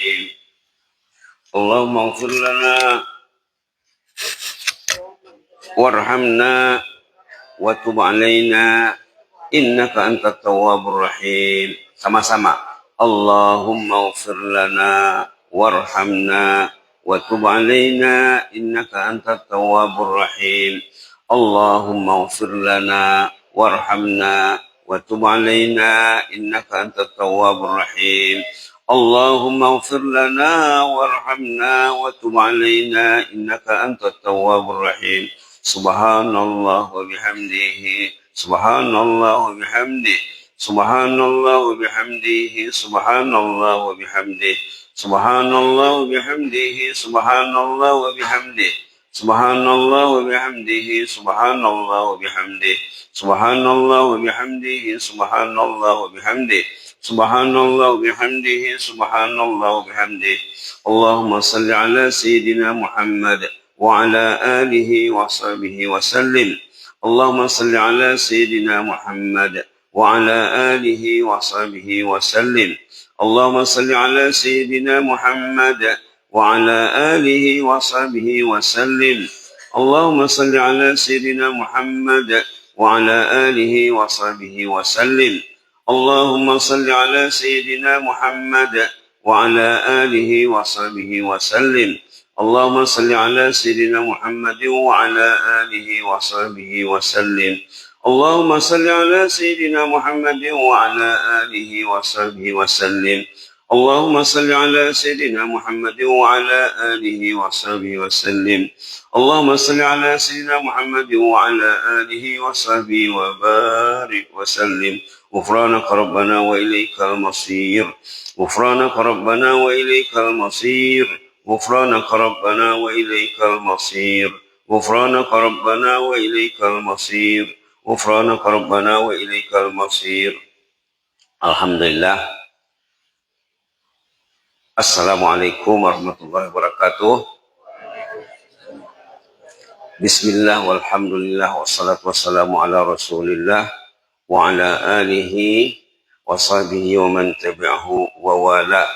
الرحيم اللهم اغفر لنا وارحمنا وتب علينا إنك أنت التواب الرحيم. Sama-sama. Allahumma ighfir lana warhamna wa tub alaina innaka antat tawwabur rahim. Allahumma ighfir lana warhamna wa tub alaina innaka antat tawwabur rahim. Allahumma ighfir lana warhamna wa tub alaina innaka antat tawwabur rahim. Subhanallah wa bihamdihi subhanallah wa bihamdihi subhanallah wa bihamdihi subhanallah wa bihamdihi subhanallah wa bihamdihi subhanallah wa bihamdihi subhanallah wa bihamdihi subhanallah wa bihamdihi subhanallah wa bihamdihi subhanallah wa bihamdihi subhanallah wa bihamdihi subhanallah wa bihamdihi. Allahumma salli ala sayyidina Muhammad wa ala alihi wa sahbihi wa sallim. Allahumma salli ala sayyidina Muhammad wa ala alihi wa sahbihi wa sallim. Allahumma salli ala sayyidina Muhammad wa ala alihi wa sahbihi wa sallim. Allahumma salli ala sayyidina Muhammad wa ala alihi wa sahbihi wa sallim. Allahumma salli ala sayyidina Muhammad wa ala alihi wa sahbihi wa sallim. Allahumma salli ala sayyidina Muhammad wa ala alihi wa sahbihi wa sallim. Allahumma salli ala sayyidina Muhammad wa ala alihi wa sahbihi wa sallim. Allahumma salli ala sayyidina Muhammad wa ala alihi wa sahbihi wa sallim. Allahumma salli ala sayyidina Muhammad wa ala alihi wa sahbihi wa barik wa sallim. Ghufranaka rabbana wa ilaikal masir. Ghufranaka rabbana wa ilaikal masir. غفرانك ربنا وإليك المصير غفرانك ربنا وإليك المصير غفرانك ربنا وإليك المصير. Alhamdulillah. Assalamualaikum warahmatullahi wabarakatuh. Bismillah walhamdulillah wassalatu wassalamu ala rasulillah wa ala alihi wa sahbihi wa man tabi'ahu wa wala.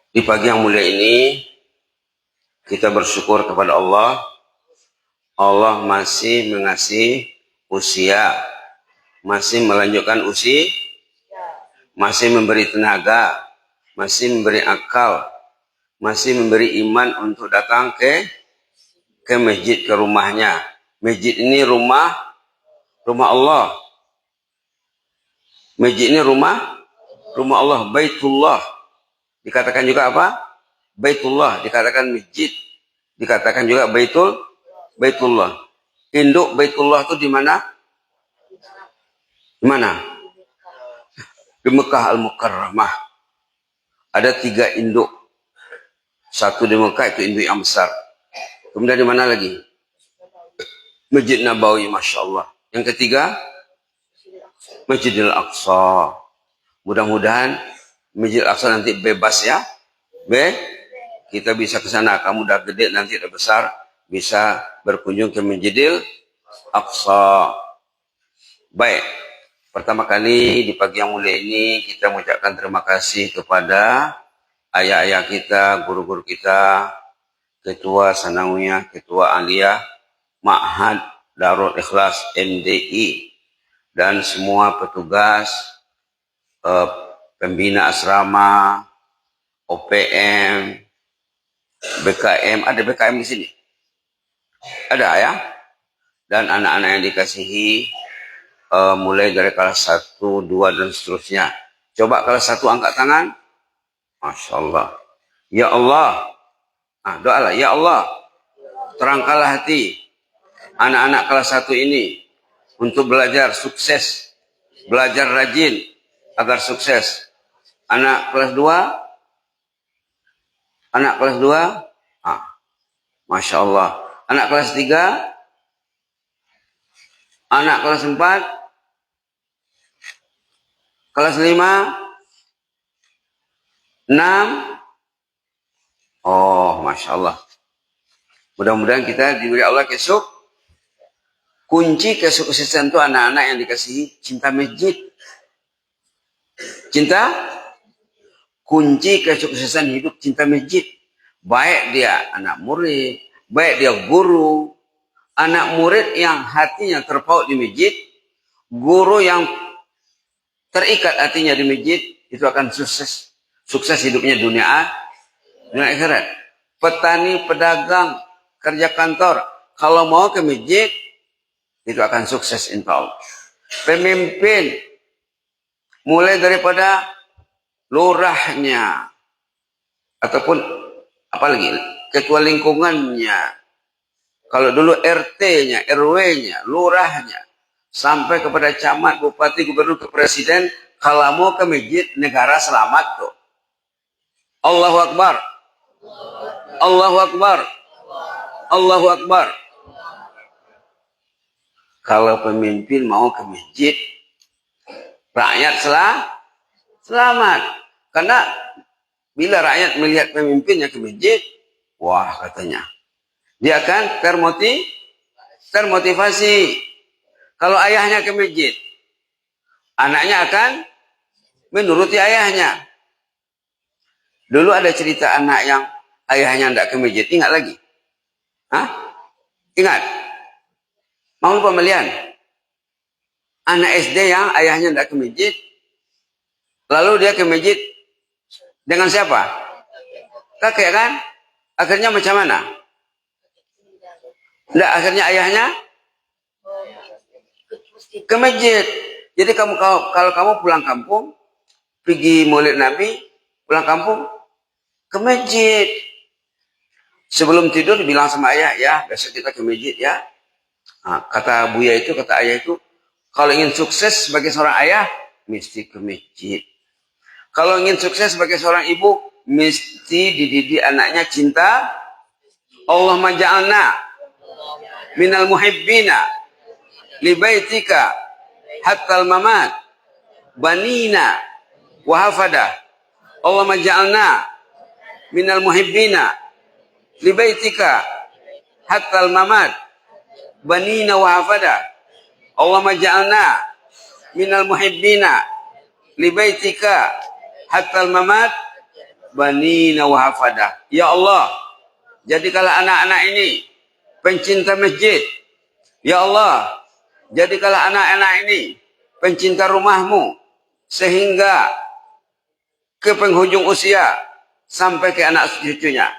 Di pagi yang mulia ini kita bersyukur kepada Allah. Allah masih mengasihi usia, masih melanjutkan usia, masih memberi tenaga, masih memberi akal, masih memberi iman untuk datang ke masjid, ke rumahnya. Masjid ini rumah Allah. Masjid ini rumah Allah, Baitullah. Dikatakan juga apa? Baitullah, dikatakan masjid, dikatakan juga Baitullah. Induk Baitullah itu di mana? Di mana? Di Mekah Al-Mukarramah. Ada 3 induk. Satu di Mekah, itu induk yang besar. Kemudian di mana lagi? Masjid Nabawi, Masya Allah. Yang ketiga, Masjidil Aqsa. Mudah-mudahan Masjid Al-Aqsa nanti bebas ya. Kita bisa ke sana. Kamu udah gede, nanti udah besar, bisa berkunjung ke Masjidil Aqsa. Baik. Pertama kali di pagi yang mulia ini kita mengucapkan terima kasih kepada ayah-ayah kita, guru-guru kita, ketua sanawiyah, ketua aliyah, Ma'had Darul Ikhlas MDI, dan semua petugas pembina asrama, OPM, BKM. Ada BKM di sini? Ada ya? Dan anak-anak yang dikasihi mulai dari kelas 1, 2, dan seterusnya. Coba kelas 1 angkat tangan. Masya Allah. Ya Allah. Doalah. Ya Allah, terangkanlah hati anak-anak kelas 1 ini untuk belajar sukses, belajar rajin agar sukses. Anak kelas 2? Anak kelas 2? Masya Allah. Anak kelas 3? Anak kelas 4? Kelas 5? 6? Oh, Masya Allah. Mudah-mudahan kita diberi Allah kunci kesuksesan itu anak-anak yang dikasihi cinta masjid. Cinta, kunci kesuksesan hidup cinta masjid. Baik dia anak murid, baik dia guru. Anak murid yang hatinya terpaut di masjid, guru yang terikat hatinya di masjid, itu akan sukses. Sukses hidupnya dunia akhirat. Petani, pedagang, kerja kantor, kalau mau ke masjid, itu akan sukses insya Allah. Pemimpin, mulai daripada lurahnya, ataupun apalagi ketua lingkungannya, kalau dulu RT-nya, RW-nya, lurahnya, sampai kepada camat, bupati, gubernur, ke presiden, kalau mau ke masjid, negara selamat tuh. Allahu Akbar. Allahu Akbar. Allahu Akbar. Kalau pemimpin mau ke masjid, rakyat selamat. Karena bila rakyat melihat pemimpinnya ke masjid, wah katanya, dia akan termotivasi. Kalau ayahnya ke masjid, anaknya akan menuruti ayahnya. Dulu ada cerita anak yang ayahnya tidak ke masjid. Ingat lagi? Hah? Ingat? Mau lupa melihat? Anak SD yang ayahnya tidak ke masjid, lalu dia ke masjid dengan siapa? Kakek kan? Akhirnya macam mana? Tidak, akhirnya ayahnya ke masjid. Jadi kalau kamu pulang kampung, pergi maulid Nabi, pulang kampung, ke masjid. Sebelum tidur bilang sama ayah, ya besok kita ke masjid ya. Nah, kata Buya itu, kata ayah itu, kalau ingin sukses sebagai seorang ayah, mesti ke masjid. Kalau ingin sukses sebagai seorang ibu, mesti dididik anaknya cinta. Allahumma ja'alna minal muhibbina li baitika hatta al-mamat banina wa hafada. Allahumma ja'alna minal muhibbina li baitika hatta al-mamat banina wa hafada. Allahumma ja'alna minal muhibbina li baitika hatta al-mamat banina wa hafada. Ya Allah, jadikanlah anak-anak ini pencinta masjid. Ya Allah, jadikanlah anak-anak ini pencinta rumahmu, sehingga ke penghujung usia sampai ke anak cucunya.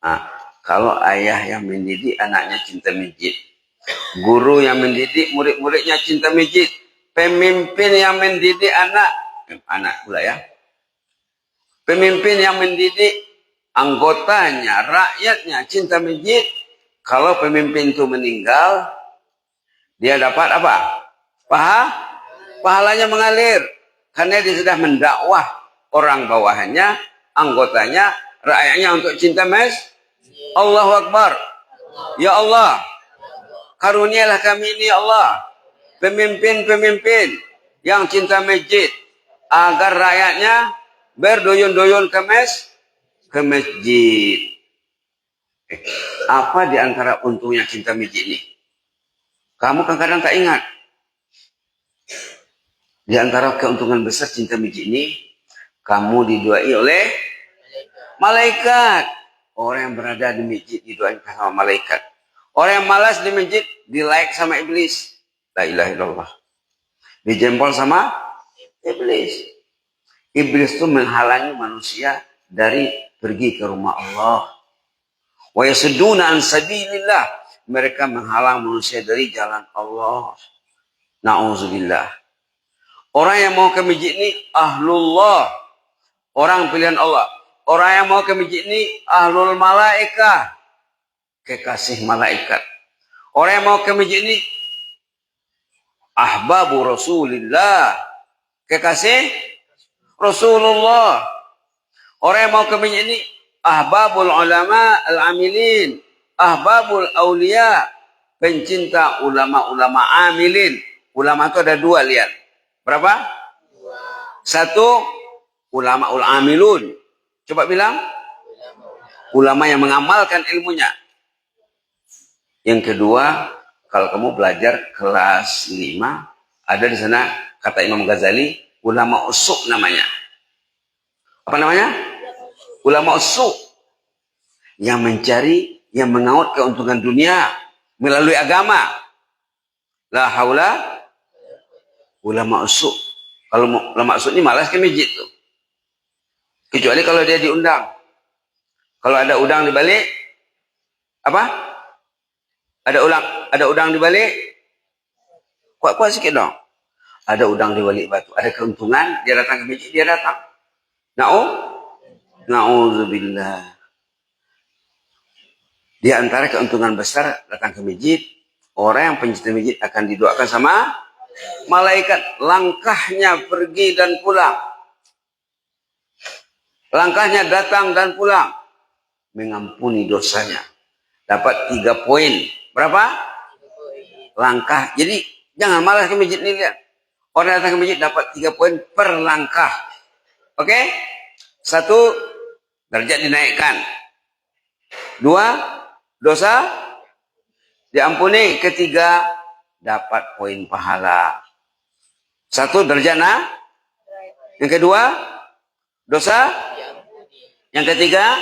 Nah, kalau ayah yang mendidik anaknya cinta masjid, guru yang mendidik murid-muridnya cinta masjid, pemimpin yang mendidik anak pula ya, pemimpin yang mendidik anggotanya, rakyatnya cinta masjid, kalau pemimpin itu meninggal, dia dapat apa? Pahalanya mengalir. Karena dia sudah mendakwah orang bawahannya, anggotanya, rakyatnya untuk cinta masjid. Allahu Akbar. Ya Allah, karunialah kami ini ya Allah, pemimpin-pemimpin yang cinta masjid, agar rakyatnya berduyun-duyun ke masjid. Apa di antara untungnya cinta masjid ini? Kamu kadang tak ingat. Di antara keuntungan besar cinta masjid ini, kamu didoai oleh malaikat. Orang yang berada di masjid didoakan sama malaikat. Orang yang malas di masjid di-like sama iblis. La ilaha illallah. Dijempol sama iblis. Iblis itu menghalangi manusia dari pergi ke rumah Allah. Wa yasudduna an sabilillah. Mereka menghalang manusia dari jalan Allah. Na'udzubillah. Orang yang mau ke masjid ini ahlullah. Orang pilihan Allah. Orang yang mau ke masjid ini ahlul malaikah. Kekasih malaikat. Orang yang mau ke masjid ini ahbabu Rasulillah. Kekasih Rasulullah. Orang yang mau ke masjid ini ahbabul ulama al-amilin. Ahbabul awliya, pencinta ulama-ulama amilin. Ulama itu ada dua, lihat. Berapa? Satu, ulama-ul amilun. Coba bilang. Ulama yang mengamalkan ilmunya. Yang kedua, kalau kamu belajar kelas 5, ada di sana kata Imam Ghazali, Ulama usuk namanya. Apa namanya? Ulama usuk. Yang mencari, yang mengaut keuntungan dunia melalui agama. La haula. Ulama usuk. Kalau ulama usuk ini malas ke masjid tuh. Kecuali kalau dia diundang. Kalau ada udang di balik, apa? Ada udang di balik. Kuat-kuat sikit dong. Ada udang di balik batu. Ada keuntungan, dia datang ke masjid, dia datang. Na'udzubillah. Di antara keuntungan besar datang ke masjid, orang yang pencinta masjid akan didoakan sama malaikat. Langkahnya pergi dan pulang. Langkahnya datang dan pulang. Mengampuni dosanya. Dapat 3 poin. Berapa? Langkah. Jadi jangan malas ke masjid ini, lihat. Orang datang ke masjid dapat 3 poin per langkah. Oke? 1, derajat dinaikkan. 2, dosa diampuni. 3, dapat poin pahala. 1, derajat Yang kedua, dosa. Yang ketiga,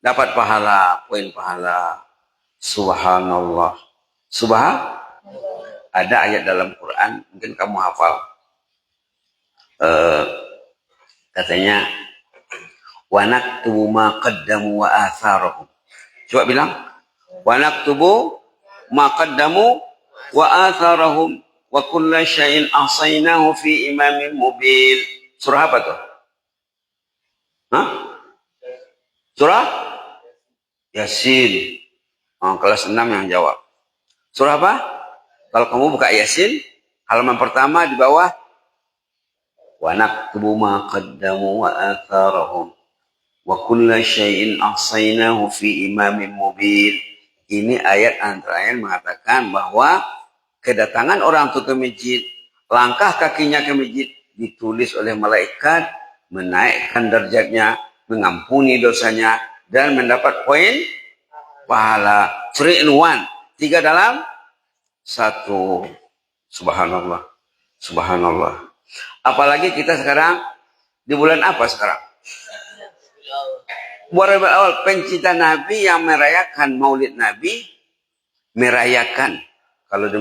dapat pahala, poin pahala. Subhanallah. Ada ayat dalam Quran, mungkin kamu hafal. Katanya, wa naktubu ma qaddamu wa atharahum. Coba bilang, wa naktubu ma qaddamu wa atharahum wa kulla syai'in ahsaynahu fi imamin mubin. Surah apa tuh? Hah? Surah Yasin. Kelas 6 yang jawab. Surah apa? Kalau kamu buka Yasin, halaman pertama di bawah, wa naktubu ma qaddamu wa atharahum wa kulla syai'in ahsaynahu fi imamin mubin. Ini ayat antara ayat mengatakan bahwa kedatangan orang tua ke masjid, langkah kakinya ke masjid ditulis oleh malaikat, menaikkan derajatnya, mengampuni dosanya, dan mendapat poin pahala. 3 in 1. 3 dalam 1. Subhanallah. Subhanallah. Apalagi kita sekarang di bulan apa sekarang? Bulan awal. Pencinta Nabi yang merayakan Maulid Nabi, merayakan. Kalau di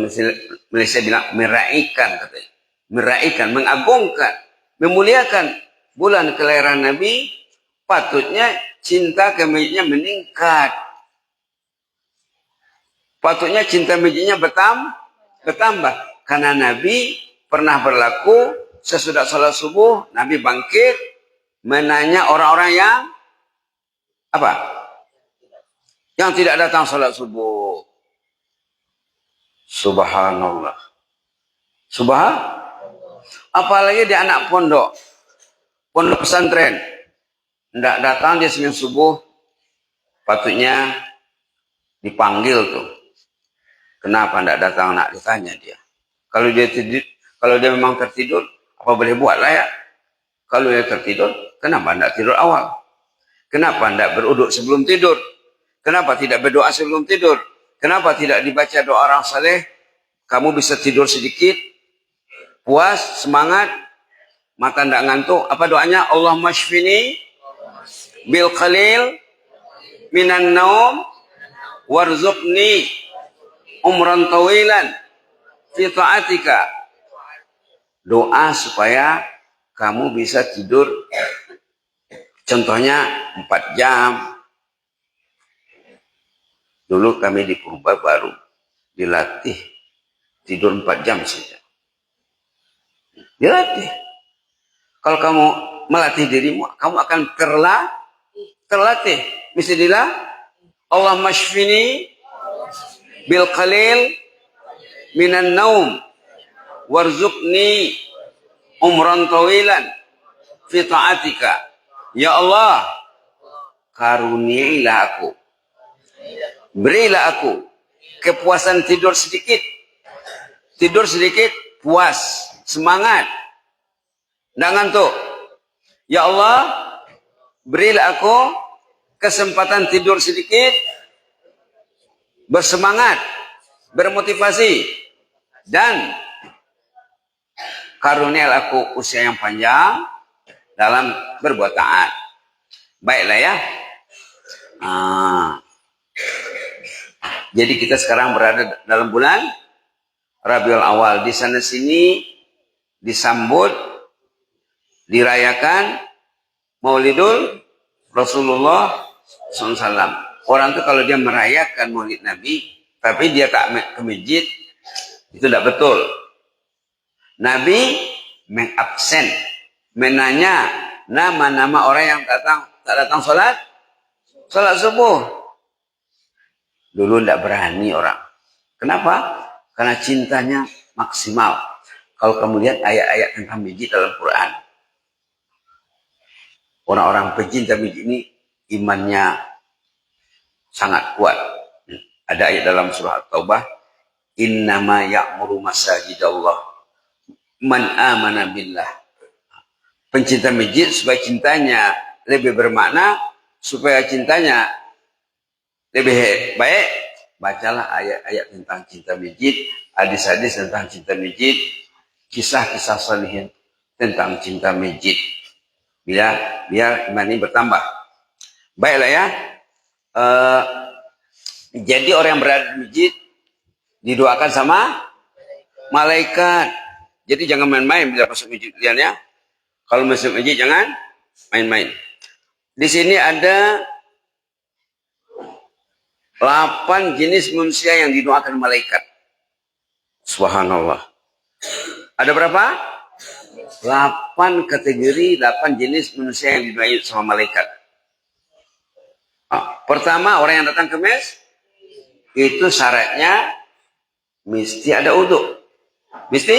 Malaysia bilang meraikan, katanya. Meraikan, mengagungkan, memuliakan bulan kelahiran Nabi, patutnya cinta ke masjidnya meningkat. Patutnya cinta masjidnya bertambah. Karena Nabi pernah berlaku sesudah salat subuh, Nabi bangkit, menanya orang-orang yang apa? Yang tidak datang salat subuh. Subhanallah. Apalagi di anak pondok pesantren. Tidak datang dia senin subuh, patutnya dipanggil tuh. Kenapa tidak datang? Nak ditanya dia. Kalau dia memang tertidur, apa boleh buat lah ya? Kalau dia tertidur, kenapa tidak tidur awal? Kenapa tidak beruduk sebelum tidur? Kenapa tidak berdoa sebelum tidur? Kenapa tidak dibaca doa orang saleh? Kamu bisa tidur sedikit, puas, semangat, mata tidak ngantuk. Apa doanya? Allahumma shfini bil qalil minan naum warzuqni umran tawilan fi ta'atika. Doa supaya kamu bisa tidur, contohnya 4 jam. Dulu kami di Purba baru dilatih tidur 4 jam saja. Dilatih. Kalau kamu melatih dirimu, kamu akan terlatih. Bismillah. Allahumma shfini bil qalil minan naum warzuqni umran tawilan fi ta'atika. Ya Allah, karuniailah aku, berilah aku kepuasan tidur sedikit, puas, semangat, tidak ngantuk. Ya Allah, berilah aku kesempatan tidur sedikit, bersemangat, bermotivasi, dan Karunialah aku usia yang panjang dalam berbuat taat. Baiklah ya. Jadi kita sekarang berada dalam bulan Rabiul Awal. Di sana sini disambut, dirayakan Maulidul Rasulullah SAW. Orang itu kalau dia merayakan Maulid Nabi, tapi dia tak ke masjid, itu tidak betul. Nabi mengabsen, menanya nama-nama orang yang tak datang sholat subuh. Dulu tidak berani orang. Kenapa? Karena cintanya maksimal. Kalau kamu lihat ayat-ayat tentang masjid dalam Quran, orang-orang pecinta masjid ini imannya sangat kuat. Ada ayat dalam surah At-Taubah, innama ya'muru masajidallah man amana billah. Pencinta masjid supaya cintanya lebih bermakna, supaya cintanya lebih baik, bacalah ayat-ayat tentang cinta masjid, hadis-hadis tentang cinta masjid, kisah-kisah salihin tentang cinta masjid. Biar iman ini bertambah. Baiklah ya. Jadi orang yang berada di masjid didoakan sama malaikat. Jadi jangan main-main bila masuk masjid kalian ya. Kalau masuk masjid jangan main-main. Di sini ada 8 jenis manusia yang didoakan malaikat. Subhanallah. Ada berapa? 8 kategori, 8 jenis manusia yang didoakan sama malaikat. Pertama, orang yang datang ke mes, itu syaratnya mesti ada uduk. Mesti?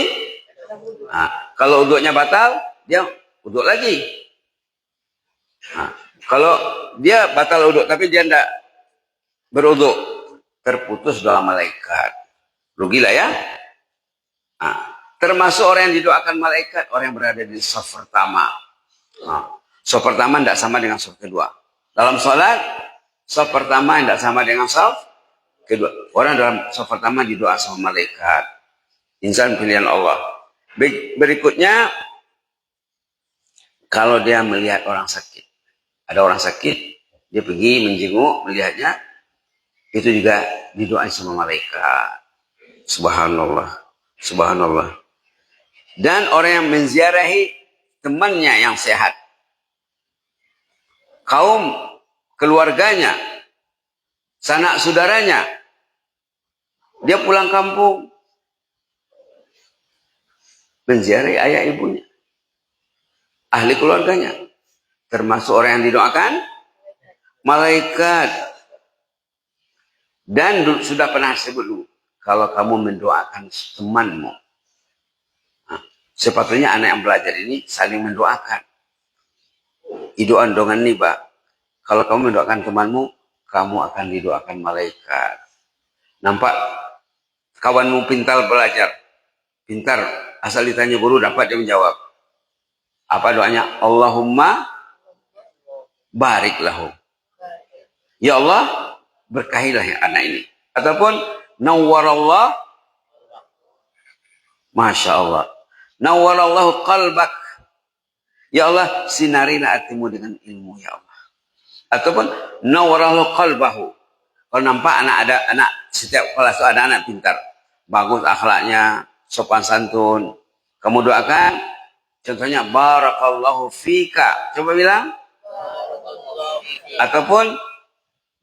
Kalau uduknya batal, dia uduk lagi. Kalau dia batal uduk, tapi dia tidak beruduk, terputus doa malaikat. Rugilah ya. Termasuk orang yang didoakan malaikat, orang yang berada di shaf pertama. Shaf pertama tidak sama dengan shaf kedua. Dalam sholat, shaf pertama tidak sama dengan shaf kedua. Orang dalam shaf pertama didoa sama malaikat. Insan pilihan Allah. Berikutnya, kalau dia melihat orang sakit. Ada orang sakit, dia pergi menjenguk, melihatnya, itu juga didoain sama malaikat. Subhanallah. Subhanallah. Dan orang yang menziarahi temannya yang sehat. Kaum keluarganya, sanak saudaranya. Dia pulang kampung. Menziarahi ayah ibunya. Ahli keluarganya. Termasuk orang yang didoakan malaikat. Dan sudah pernah sebut dulu, kalau kamu mendoakan temanmu, sepatutnya anak yang belajar ini saling mendoakan. Idoan dongan niba. Kalau kamu mendoakan temanmu, kamu akan didoakan malaikat. Nampak kawanmu pintar belajar, pintar, asal ditanya guru dapat dia menjawab. Apa doanya? Allahumma barik lahu. Ya Allah, berkahilah yang anak ini. Ataupun nawwarallah, Masya Allah, nawwarallahu qalbak. Ya Allah, sinarilah hatimu dengan ilmu ya Allah. Ataupun nawwarallahu qalbahu. Kalau nampak ada anak, setiap kelas itu ada anak pintar, bagus akhlaknya, sopan santun, kamu doakan, contohnya barakallahu fika. Coba bilang. Ataupun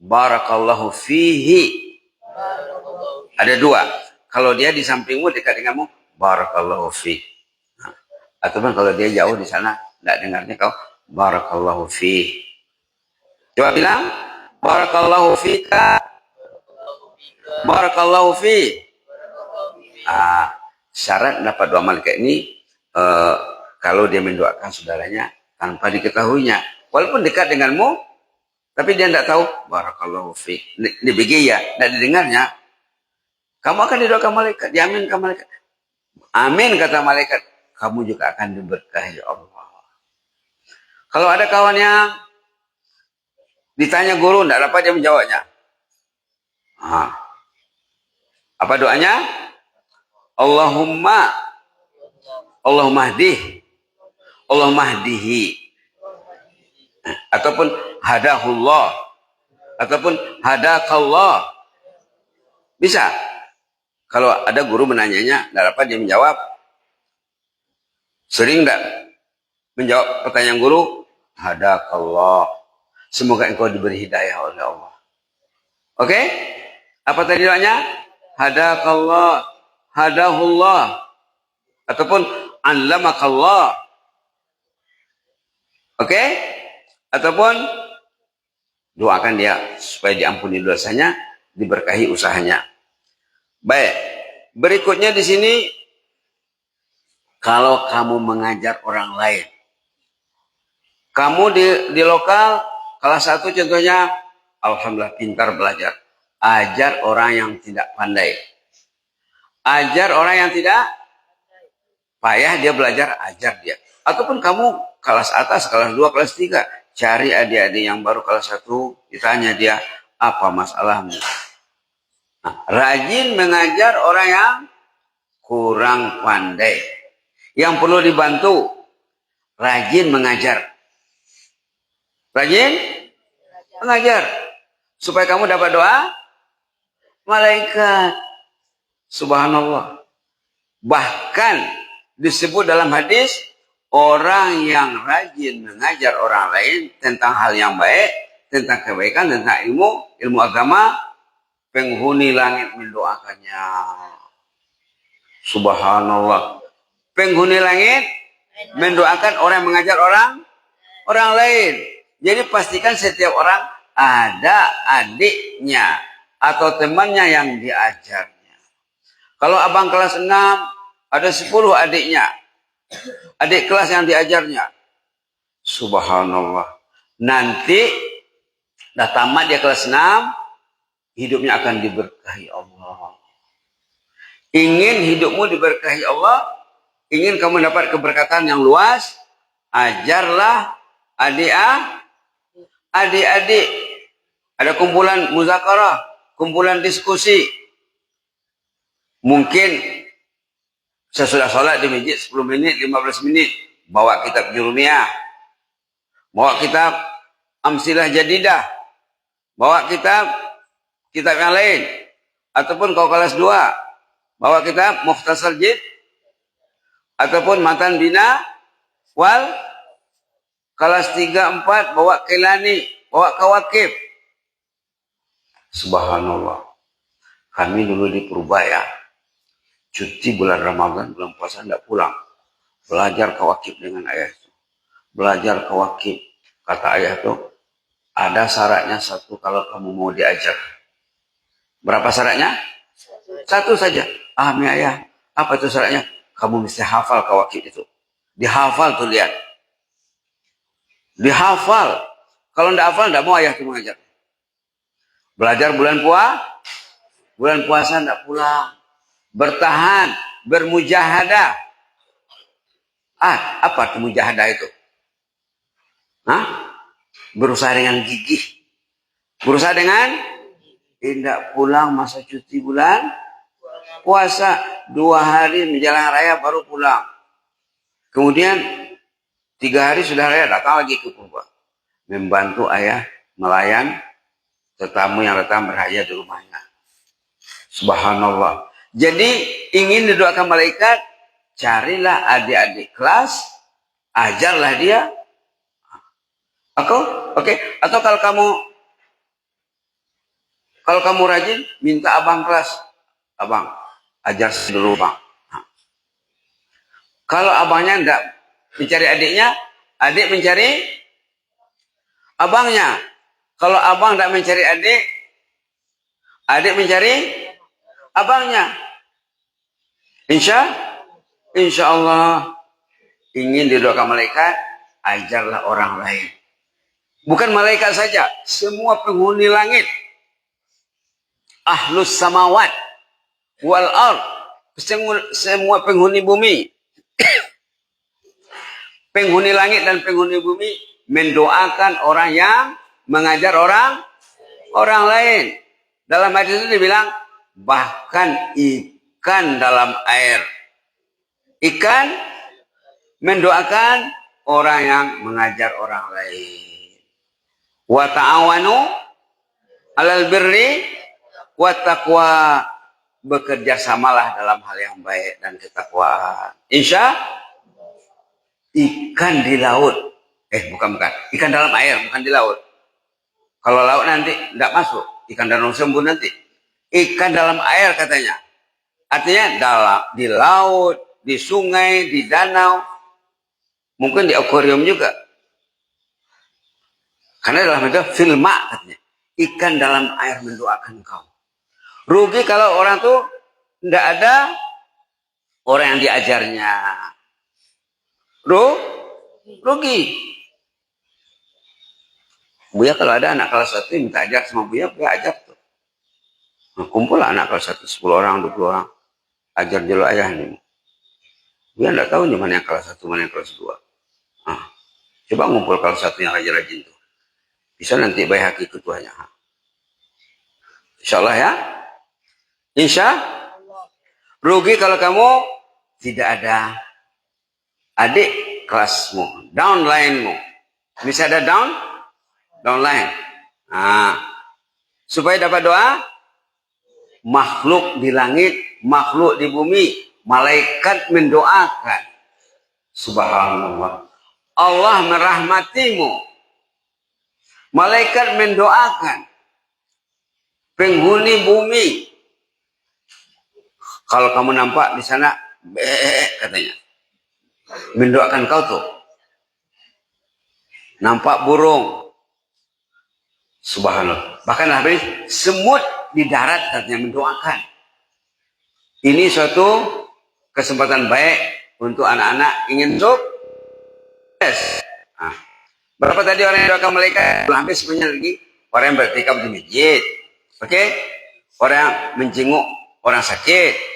barakallahu fihi. Ada 2. Kalau dia di sampingmu, dekat denganmu, barakallahu fi. Ataupun kalau dia jauh di sana, tidak dengarnya kau, barakallahu fi. Coba bilang, barakallahu fika. Barakallahu fi. Syarat dapat doa malaikat ini, kalau dia mendoakan saudaranya tanpa diketahuinya. Walaupun dekat denganmu, tapi dia tidak tahu, barakallahu fi. Di BG ya, tidak didengarnya. Kamu akan didoakan malaikat, diaminkan malaikat. Amin kata malaikat, kamu juga akan diberkahi Allah. Kalau ada kawan yang ditanya guru, tidak dapat dia menjawabnya. Apa doanya? Allahumma Allahumma hdih, Allahumma hdihi, ataupun hadahullah, ataupun hadakallah. Bisa. Kalau ada guru menanyanya, nggak dapat dia menjawab. Sering nggak menjawab pertanyaan guru? Hadakallah. Semoga engkau diberi hidayah oleh Allah. Oke? Apa tadi doanya? Hadakallah, hadahullah, ataupun allamakallah. Oke? Ataupun doakan dia supaya diampuni dosanya, diberkahi usahanya. Baik. Berikutnya di sini, kalau kamu mengajar orang lain, kamu di lokal kelas 1 contohnya, alhamdulillah pintar belajar. Ajar orang yang tidak pandai. Ajar orang yang tidak payah dia belajar, ajar dia. Ataupun kamu kelas atas, kelas 2, kelas 3, cari adik-adik yang baru kelas 1, ditanya dia, apa masalahmu? Nah, rajin mengajar orang yang kurang pandai. Yang perlu dibantu, rajin mengajar. Rajin mengajar. Supaya kamu dapat doa malaikat. Subhanallah. Bahkan disebut dalam hadis, orang yang rajin mengajar orang lain tentang hal yang baik, tentang kebaikan, tentang ilmu agama, penghuni langit mendoakannya. Subhanallah. Penghuni langit mendoakan orang yang mengajar orang lain. Jadi pastikan setiap orang ada adiknya atau temannya yang diajarnya. Kalau abang kelas 6, ada 10 adiknya. Adik kelas yang diajarnya. Subhanallah. Nanti dah tamat dia kelas 6, hidupnya akan diberkahi Allah. Ingin hidupmu diberkahi Allah, ingin kamu dapat keberkatan yang luas, ajarlah adik-adik. Ada kumpulan muzakarah, kumpulan diskusi. Mungkin sesudah sholat di masjid 10 menit, 15 menit, bawa kitab Jurumiyah, bawa kitab Amsilah Jadidah, bawa kitab yang lain. Ataupun kau kelas 2, bawa kitab Mukhtasar Jid, ataupun Matan Bina wal. Kelas 3, 4, bawa Kelani, bawa Kawakib. Subhanallah. Kami dulu di Purbaya, cuti bulan Ramadan, bulan puasa tidak pulang. Belajar Kawakib dengan ayah itu. Belajar Kawakib. Kata ayah itu, ada syaratnya 1 kalau kamu mau diajar. Berapa syaratnya? 1 saja. Mi ayah, apa itu syaratnya? Kamu mesti hafal Kawakib itu. Dihafal tuh, lihat. Dihafal. Kalau tidak hafal, tidak mau ayah itu mengajar. Belajar bulan puasa tidak pulang. Bertahan, bermujahadah. Apa itu mujahadah itu? Berusaha dengan gigih. Berusaha dengan tidak pulang masa cuti bulan puasa. 2 hari menjelang raya baru pulang. Kemudian 3 hari sudah raya, datang lagi ke Purba. Membantu ayah melayan tetamu yang datang berhajat di rumahnya. Subhanallah. Jadi ingin didoakan malaikat, carilah adik-adik kelas, ajarlah dia. Oke. Atau kalau kamu rajin, minta abang kelas. Abang, ajar dulu bang. Kalau abangnya enggak mencari adiknya, adik mencari abangnya. Kalau abang enggak mencari adik mencari abangnya. Insya Allah, ingin didoakan malaikat, ajarlah orang lain. Bukan malaikat saja, semua penghuni langit, ahlus samawat wal ard, semua penghuni bumi, penghuni langit dan penghuni bumi mendoakan orang yang mengajar orang lain. Dalam hadis itu dibilang, bahkan ikan dalam air. Ikan mendoakan orang yang mengajar orang lain. Wa ta'awanu 'alal birri wat taqwa, bekerja samalah dalam hal yang baik dan ketakwaan. Ikan di laut. Bukan. Ikan dalam air, bukan di laut. Kalau laut nanti tidak masuk. Ikan danau sembun nanti. Ikan dalam air katanya. Artinya di laut, di sungai, di danau. Mungkin di akuarium juga. Karena dalam itu filma katanya. Ikan dalam air mendoakan kau. Rugi kalau orang tuh tidak ada orang yang diajarnya. Rugi. Buya kalau ada anak kelas 1 minta ajar sama Buya ajar tuh. Nah, kumpul anak kelas 1, 10 orang, 20 orang. Ajar dulu ayah nih. Buya tidak tahu nih mana yang kelas 1, mana yang kelas 2. Nah, coba ngumpul kelas 1 yang rajin-rajin tuh. Bisa nanti Baihaqi ketuanya. Insya Allah ya. Insya rugi kalau kamu tidak ada adik kelasmu, downline-mu. Bisa ada downline. Nah, supaya dapat doa, makhluk di langit, makhluk di bumi, malaikat mendoakan. Subhanallah. Allah merahmatimu. Malaikat mendoakan. Penghuni bumi. Kalau kamu nampak di sana, katanya. Mendoakan kau tuh. Nampak burung. Subhanallah. Bahkan habis semut di darat katanya mendoakan. Ini suatu kesempatan baik untuk anak-anak ingin sukses. Nah, berapa tadi orang yang doakan malaikat? Hampir semuanya lagi. Orang yang bertikam di masjid. Oke? Orang yang menjenguk orang sakit.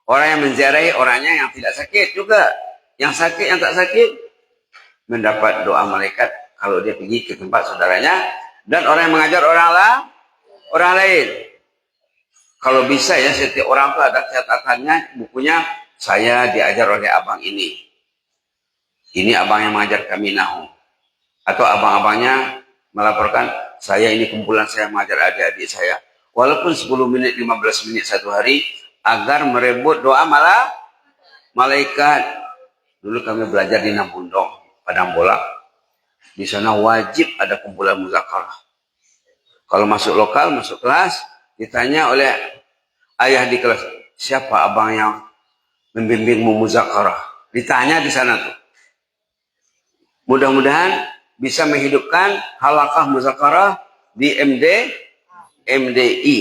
Orang yang menziarahi orangnya yang tidak sakit juga. Yang sakit, yang tak sakit, mendapat doa malaikat kalau dia pergi ke tempat saudaranya. Dan orang yang mengajar orang lain. Kalau bisa ya setiap orang itu ada catatannya, bukunya, saya diajar oleh abang ini. Ini abang yang mengajar kami nahu. Atau abang-abangnya melaporkan, saya ini kumpulan saya mengajar adik-adik saya. Walaupun 10 menit, 15 menit satu hari, agar merebut doa malaikat. Dulu kami belajar di Nambundong, Padang Bola. Di sana wajib ada kumpulan muzakarah. Kalau masuk lokal, masuk kelas, ditanya oleh ayah di kelas, siapa abang yang membimbingmu muzakarah? Ditanya di sana tuh. Mudah-mudahan bisa menghidupkan halaqah muzakarah di MDI.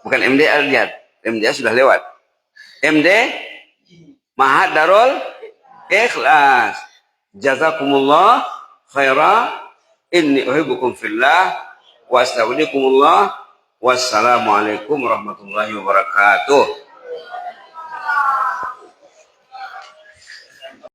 Bukan MDR, MDR sudah lewat. Mahat Darul Ikhlas. Jazakumullah khaira. Inni uhibbukum fillah wa astagfirukumullah. Wassalamualaikum warahmatullahi wabarakatuh.